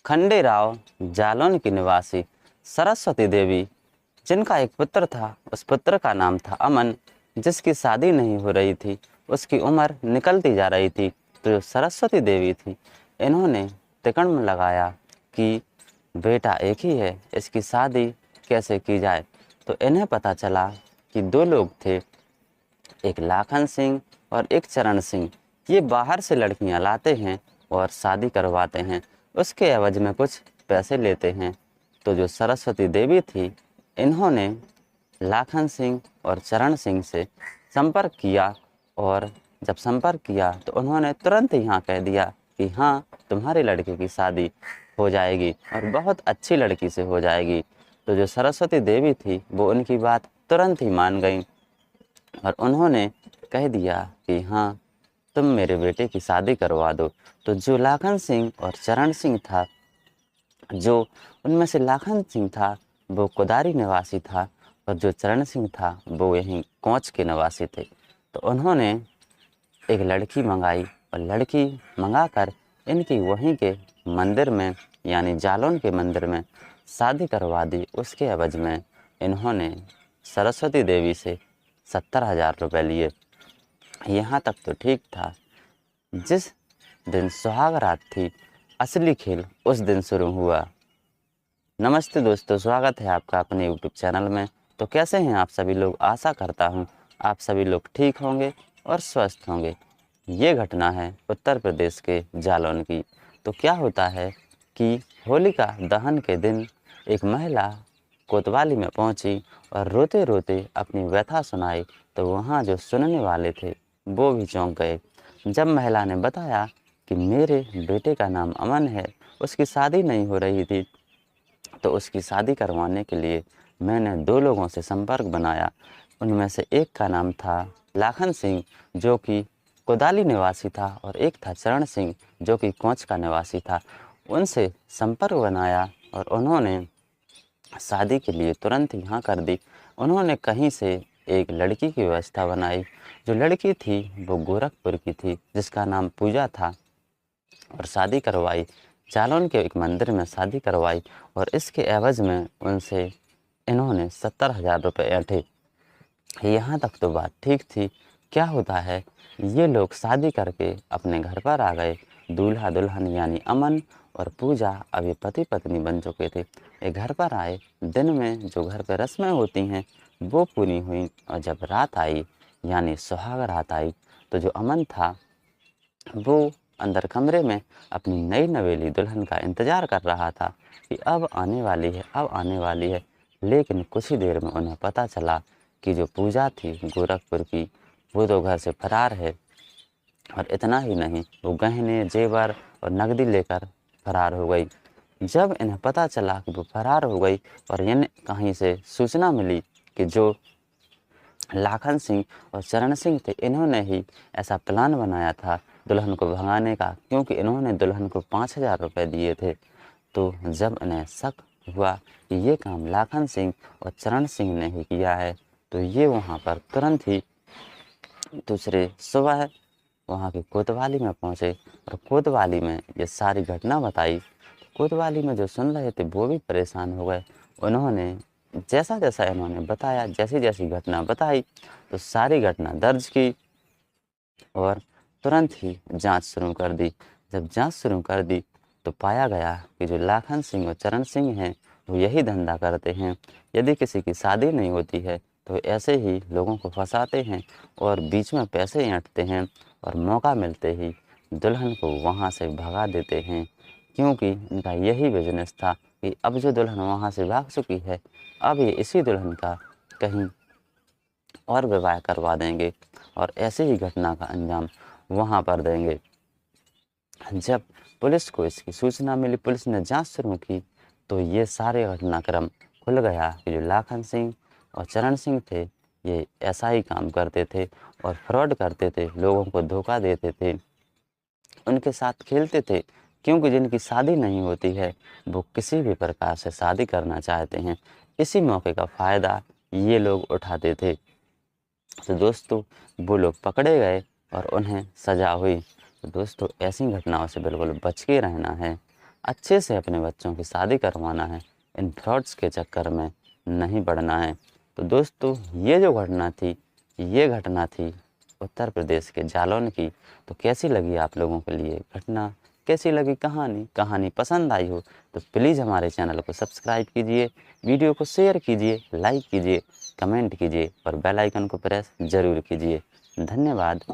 खंडेराव जालौन की निवासी सरस्वती देवी, जिनका एक पुत्र था, उस पुत्र का नाम था अमन, जिसकी शादी नहीं हो रही थी। उसकी उम्र निकलती जा रही थी। तो जो सरस्वती देवी थी, इन्होंने तिकड़ लगाया कि बेटा एक ही है, इसकी शादी कैसे की जाए। तो इन्हें पता चला कि दो लोग थे, एक लाखन सिंह और एक चरण सिंह। ये बाहर से लड़कियां लाते हैं और शादी करवाते हैं, उसके एवज में कुछ पैसे लेते हैं। तो जो सरस्वती देवी थी, इन्होंने लाखन सिंह और चरण सिंह से संपर्क किया, और जब संपर्क किया तो उन्होंने तुरंत यहाँ कह दिया कि हाँ, तुम्हारे लड़के की शादी हो जाएगी और बहुत अच्छी लड़की से हो जाएगी। तो जो सरस्वती देवी थी, वो उनकी बात तुरंत ही मान गई और उन्होंने कह दिया कि हाँ, तुम मेरे बेटे की शादी करवा दो। तो जो लाखन सिंह और चरण सिंह था, जो उनमें से लाखन सिंह था वो कोदारी निवासी था, और जो चरण सिंह था वो यहीं कोंच के निवासी थे। तो उन्होंने एक लड़की मंगाई और लड़की मंगाकर इनकी वहीं के मंदिर में, यानी जालौन के मंदिर में शादी करवा दी। उसके एवज में इन्होंने सरस्वती देवी से 70,000 रुपये लिए। यहाँ तक तो ठीक था। जिस दिन सुहाग रात थी, असली खेल उस दिन शुरू हुआ। नमस्ते दोस्तों, स्वागत है आपका अपने यूट्यूब चैनल में। तो कैसे हैं आप सभी लोग? आशा करता हूँ आप सभी लोग ठीक होंगे और स्वस्थ होंगे। ये घटना है उत्तर प्रदेश के जालौन की। तो क्या होता है कि होलिका दहन के दिन एक महिला कोतवाली में पहुंची और रोते रोते अपनी व्यथा सुनाई। तो वहाँ जो सुनने वाले थे वो भी चौंक गए। जब महिला ने बताया कि मेरे बेटे का नाम अमन है, उसकी शादी नहीं हो रही थी, तो उसकी शादी करवाने के लिए मैंने दो लोगों से संपर्क बनाया। उनमें से एक का नाम था लाखन सिंह, जो कि कोदाली निवासी था, और एक था चरण सिंह, जो कि कोंच का निवासी था। उनसे संपर्क बनाया और उन्होंने शादी के लिए तुरंत ही हाँ कर दी। उन्होंने कहीं से एक लड़की की व्यवस्था बनाई। जो लड़की थी वो गोरखपुर की थी, जिसका नाम पूजा था, और शादी करवाई। जालौन के एक मंदिर में शादी करवाई, और इसके एवज में उनसे इन्होंने 70,000 रुपये ऐंठे। यहाँ तक तो बात ठीक थी। क्या होता है, ये लोग शादी करके अपने घर पर आ गए। दूल्हा दुल्हन यानी अमन और पूजा अभी पति पत्नी बन चुके थे। ये घर पर आए। दिन में जो घर पर रस्में होती हैं वो पूरी हुई, और जब रात आई यानी सुहाग रात आई, तो जो अमन था वो अंदर कमरे में अपनी नई नवेली दुल्हन का इंतज़ार कर रहा था कि अब आने वाली है, अब आने वाली है। लेकिन कुछ ही देर में उन्हें पता चला कि जो पूजा थी गोरखपुर की, वो तो घर से फरार है। और इतना ही नहीं, वो गहने जेवर और नकदी लेकर फरार हो गई। जब इन्हें पता चला कि वो फरार हो गई, और इन्हें कहीं से सूचना मिली कि जो लाखन सिंह और चरण सिंह थे, इन्होंने ही ऐसा प्लान बनाया था दुल्हन को भगाने का, क्योंकि इन्होंने दुल्हन को 5,000 रुपये दिए थे। तो जब इन्हें शक हुआ कि ये काम लाखन सिंह और चरण सिंह ने ही किया है, तो ये वहाँ पर तुरंत ही दूसरे सुबह वहाँ की कोतवाली में पहुँचे और कोतवाली में ये सारी घटना बताई। कोतवाली में जो सुन रहे थे वो भी परेशान हो गए। उन्होंने जैसा जैसा इन्होंने बताया, जैसी जैसी घटना बताई, तो सारी घटना दर्ज की और तुरंत ही जांच शुरू कर दी। जब जांच शुरू कर दी तो पाया गया कि जो लाखन सिंह और चरण सिंह हैं, वो यही धंधा करते हैं। यदि किसी की शादी नहीं होती है तो ऐसे ही लोगों को फंसाते हैं और बीच में पैसे ऐंठते हैं, और मौका मिलते ही दुल्हन को वहाँ से भगा देते हैं। क्योंकि इनका यही बिजनेस था कि अब जो दुल्हन वहाँ से भाग चुकी है, अब ये इसी दुल्हन का कहीं और विवाह करवा देंगे और ऐसे ही घटना का अंजाम वहाँ पर देंगे। जब पुलिस को इसकी सूचना मिली, पुलिस ने जांच शुरू की, तो ये सारे घटनाक्रम खुल गया कि जो लाखन सिंह और चरण सिंह थे, ये ऐसा ही काम करते थे और फ्रॉड करते थे, लोगों को धोखा देते थे, उनके साथ खेलते थे। क्योंकि जिनकी शादी नहीं होती है वो किसी भी प्रकार से शादी करना चाहते हैं। इसी मौके का फ़ायदा ये लोग उठाते थे। तो दोस्तों, वो लोग पकड़े गए और उन्हें सज़ा हुई। तो दोस्तों, ऐसी घटनाओं से बिल्कुल बच के रहना है। अच्छे से अपने बच्चों की शादी करवाना है, इन फ्रॉड्स के चक्कर में नहीं पड़ना है। तो दोस्तों ये जो घटना थी, ये घटना थी उत्तर प्रदेश के जालौन की। तो कैसी लगी आप लोगों के लिए घटना, कैसी लगी कहानी पसंद आई हो तो प्लीज़ हमारे चैनल को सब्सक्राइब कीजिए, वीडियो को शेयर कीजिए, लाइक कीजिए, कमेंट कीजिए और बेल आइकन को प्रेस ज़रूर कीजिए। धन्यवाद।